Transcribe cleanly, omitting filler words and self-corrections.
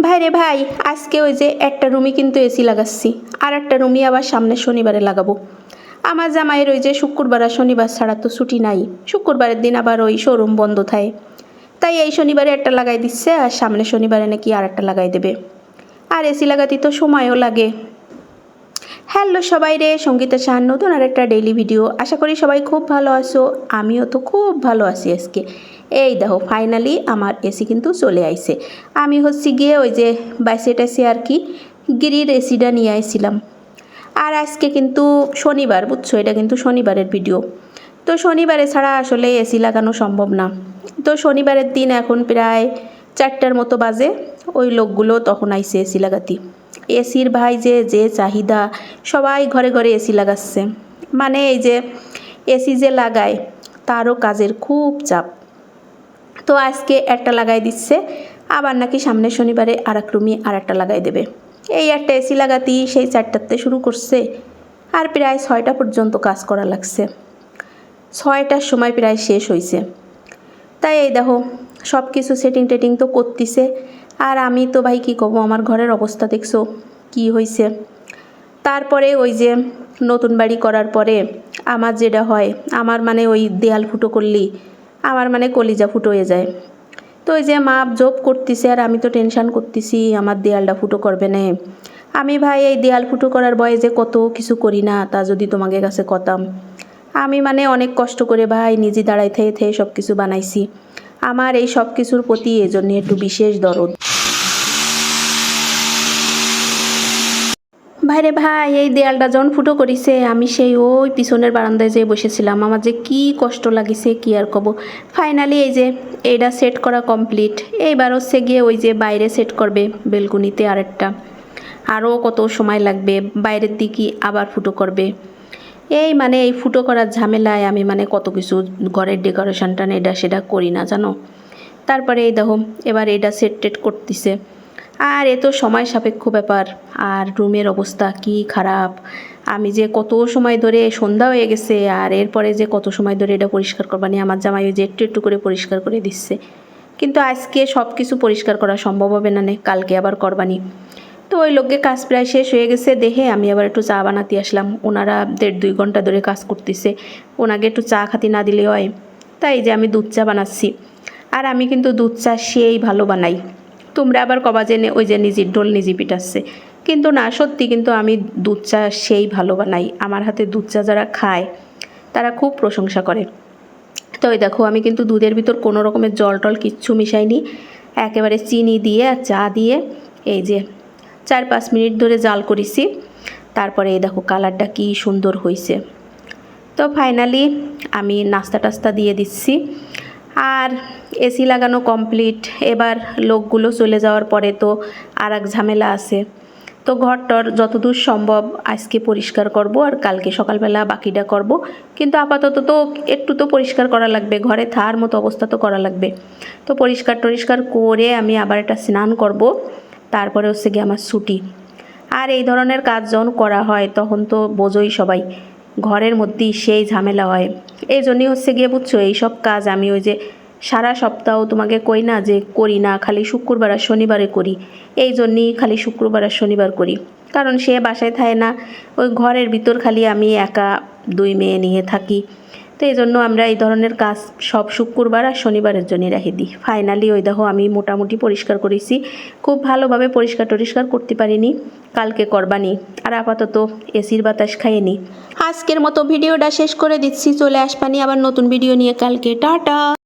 ভাই রে ভাই, আজকে ওই যে একটা রুমই কিন্তু এসি লাগাচ্ছি, আর একটা রুমই আবার সামনের শনিবারে লাগাবো। আমার জামাইয়ের ওই যে শুক্রবার আর শনিবার ছাড়া তো ছুটি নাই, শুক্রবারের দিন আবার ওই শোরুম বন্ধ থাকে, তাই এই শনিবারে একটা লাগাই দিচ্ছে আর সামনের শনিবারে নাকি আর একটা লাগাই দেবে। আর এসি লাগাতে তো সময়ও লাগে। হ্যালো সবাই রে, সঙ্গীতা শাহার নতুন আর একটা ডেইলি ভিডিও। আশা করি সবাই খুব ভালো আছো, আমিও তো খুব ভালো আছি আজকে। এই দেখো ফাইনালি আমার এসি কিন্তু চলে আইছে। আমি হচ্ছে গিয়ে ওই যে বাইসেটাসে আর কি গিরির এসিটা নিয়ে আইছিলাম। আর আজকে কিন্তু শনিবার, বুঝছো, এটা কিন্তু শনিবারের ভিডিও। তো শনিবারে ছাড়া আসলে এসি লাগানো সম্ভব না। তো শনিবারের দিন এখন প্রায় 4টার মতো বাজে, ওই লোকগুলো তখন আইসে এসি লাগাতি। এসির ভাই যে যে চাহিদা, সবাই ঘরে ঘরে এসি লাগাচ্ছে। মানে এই যে এসি যে লাগায় তারও কাজের খুব চাপ। তো আজকে একটা লাগাই দিচ্ছে, আবার নাকি সামনের শনিবারে আর এক রুমে আর একটা লাগাই দেবে। এই একটা এসি লাগাতেই সেই 4টাতে শুরু করছে, আর প্রায় 6টা পর্যন্ত কাজ করা লাগছে। 6টার সময় প্রায় শেষ হয়েছে। তাই এই দেখো সব কিছু সেটিং টেটিং তো করতেছে। আর আমি তো ভাই কী করবো, আমার ঘরের অবস্থা দেখছো কি হয়েছে। তারপরে ওই যে নতুন বাড়ি করার পরে আমার যেটা হয়, আমার মানে ওই দেয়াল ফুটো করলেই আমার মানে কলিজা ফুটো হয়ে যায়। তো ওই যে মা জব করতেছে আর আমি তো টেনশান করতেছি আমার দেয়ালটা ফুটো করবে না। আমি ভাই এই দেয়াল ফুটো করার ভয়ে যে কত কিছু করি না, তা যদি তোমাকে কাছে কতাম। আমি মানে অনেক কষ্ট করে ভাই নিজে দাঁড়াই থেকে থেকে সব কিছু বানাইছি। আমার এই সব কিছুর প্রতি এজন্য একটু বিশেষ দরদ। ভাইরে ভাই, এই দেয়ালটা যখন ফুটো করিছে আমি সেই ওই পিছনের বারান্দায় যেয়ে বসেছিলাম, আমার যে কি কষ্ট লাগিছে কি আর কব। ফাইনালি এই যে এইটা সেট করা কমপ্লিট। এইবার হচ্ছে গিয়ে ওই যে বাইরে সেট করবে বেলকুনিতে আরেকটা, আরও কত সময় লাগবে, বাইরের দিকে আবার ফুটো করবে। এই মানে এই ফুটো করার ঝামেলায় আমি মানে কত কিছু ঘরের ডেকোরেশনটা এটা সেটা করি না জানো। তারপরে এই দেখো এবার এটা সেট টেট করতেছে। আর এ তো সময় সাপেক্ষ ব্যাপার। আর রুমের অবস্থা কি খারাপ, আমি যে কত সময় ধরে, সন্ধ্যা হয়ে গেছে আর এরপরে যে কত সময় ধরে এটা পরিষ্কার করবানি, আমার জামাই ওই যে একটু একটু করে পরিষ্কার করে দিচ্ছে। কিন্তু আজকে সব কিছু পরিষ্কার করা সম্ভব হবে না, কালকে আবার করবানি। তো ওই লোককে কাজ প্রায় শেষ হয়ে গেছে দেখে আমি আবার একটু চা বানাতে আসলাম। ওনারা 1.5-2 ঘন্টা ধরে কাজ করতেছে, ওনাকে একটু চা খাতি না দিলে হয়। তাই যে আমি দুধ চা বানাচ্ছি। আর আমি কিন্তু দুধ চা সেই ভালো বানাই। তোমরা আবার কবা যে ওই যে নিজের ঢোল নিজে পিটাচ্ছে, কিন্তু না, সত্যি কিন্তু আমি দুধ চা সেই ভালো বানাই। আমার হাতে দুধ চা যারা খায় তারা খুব প্রশংসা করে। তো ওই দেখো আমি কিন্তু দুধের ভিতর কোনো রকমের জল টল কিচ্ছু মিশাইনি, একেবারে চিনি দিয়ে আর চা দিয়ে এই যে 4-5 মিনিট ধরে জাল করেছি। তারপরে এই দেখো কালারটা কি সুন্দর হয়েছে। তো ফাইনালি আমি নাস্তা টাস্তা দিয়ে দিচ্ছি। আর এসি লাগানো কমপ্লিট। এবার লোকগুলো চলে যাওয়ার পরে তো আর এক ঝামেলা আছে। তো ঘরটর যতদূর সম্ভব আজকে পরিষ্কার করব আর কালকে সকালবেলা বাকিটা করব। কিন্তু আপাতত তো একটু তো পরিষ্কার করা লাগবে, ঘরে থার মতো অবস্থা তো করা লাগবে। তো পরিষ্কার টরিষ্কার করে আমি আবার একটা স্নান করব, তারপরে হচ্ছে গিয়ে আমার ছুটি। আর এই ধরনের কাজ যখন করা হয় তখন তো বোঝোই সবাই, ঘরের মধ্যেই সেই ঝামেলা হয়। এই জন্যই হচ্ছে গিয়ে বুঝছো এইসব কাজ আমি ওই যে সারা সপ্তাহ তোমাকে কই না যে করি না, খালি শুক্রবার আর শনিবারে করি। এই জন্যই খালি শুক্রবার আর শনিবার করি, কারণ সে বাসায় থাকে না, ওই ঘরের ভিতর খালি আমি একা 2 মেয়ে নিয়ে থাকি। তো এই জন্য আমরা এই ধরনের কাজ সব শুক্রবার আর শনিবারের জন্যই রেখে দিই। ফাইনালি ওই দেখো আমি মোটামুটি পরিষ্কার করেছি, খুব ভালোভাবে পরিষ্কার টরিষ্কার করতে পারিনি, কালকে করবানি। আর আপাতত এসির বাতাস খাইয়ে নিই। আজকের মতো ভিডিওটা শেষ করে দিচ্ছি, চলে আসবানি আবার নতুন ভিডিও নিয়ে কালকে। টাটা।